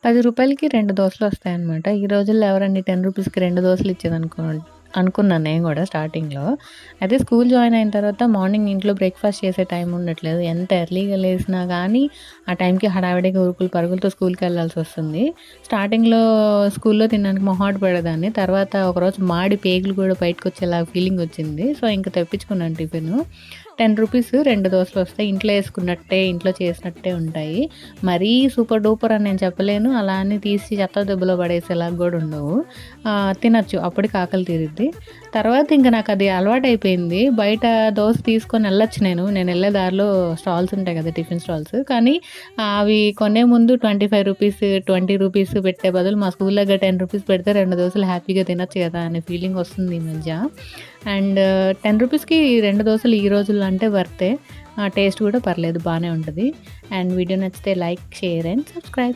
రూ. 10కి 2 దోసలొస్తాయన్నమాట. ఈ రోజుల్లో ఎవరండి రూ. 10కి 2 దోసలు అనుకున్నాను నేను గూడా స్టార్టింగ్‌లో. అయితే స్కూల్ జాయిన్ అయిన తర్వాత మార్నింగ్ ఇంట్లో బ్రేక్‌ఫాస్ట్ చేసే టైం ఉండట్లేదు. ఎంత ఎర్లీగా లేసినా గానీ, ఆ టైంకి హడావిడిగా ఉరుకులు పరుగులతో స్కూల్‌కెళ్ళాల్సొస్తుంది. స్టార్టింగ్‌లో స్కూల్‌లో తినడానికి మొహాట పడేదాన్ని. తర్వాత ఒకరోజు మాడి పేగులు కూడా బయటకొచ్చేలాగా ఫీలింగొచ్చింది. సో, ఇంక తెప్పించుకున్నాను టిఫిను. రూ. 10 2 దోసలొస్తాయి. ఇంట్లో యేసుకున్నట్టే, ఇంట్లో చేసినట్టే ఉంటాయి. మరీ సూపర్ డూపర్ అని నేను చెప్పలేను. అలా అని తీసి చెత్త దెబ్బలో పడేసేలాగా గూడా ఉండవు. తినొచ్చు. అప్పటికి ఆకలి తీరిద్ది. తర్వాత ఇంక నాకది అలవాటయిపోయింది. బయట దోస తీసుకొని ఎళ్ళొచ్చు నేను. నేనెళ్ళే దారిలో స్టాల్స్ ఉంటాయి గదా! Tiffin stalls. కానీ అవి కొనే ముందు రూ. 25, రూ. 20 పెట్టే బదులు మా స్కూల్ దగ్గర రూ. 10 పెడితే 2 దోసలు హ్యాపీగా తినొచ్చు గదా! అనే ఫీలింగొస్తుంది ఈ మధ్య. అండ్ రూ. 10కి 2 దోసలు ఈ రోజుల్లో అంటే వర్తే. టేస్ట్ కూడా పర్లేదు బానే ఉంటది. అండ్ వీడియో నచ్చితే లైక్, షేర్ అండ్ సబ్స్క్రైబ్.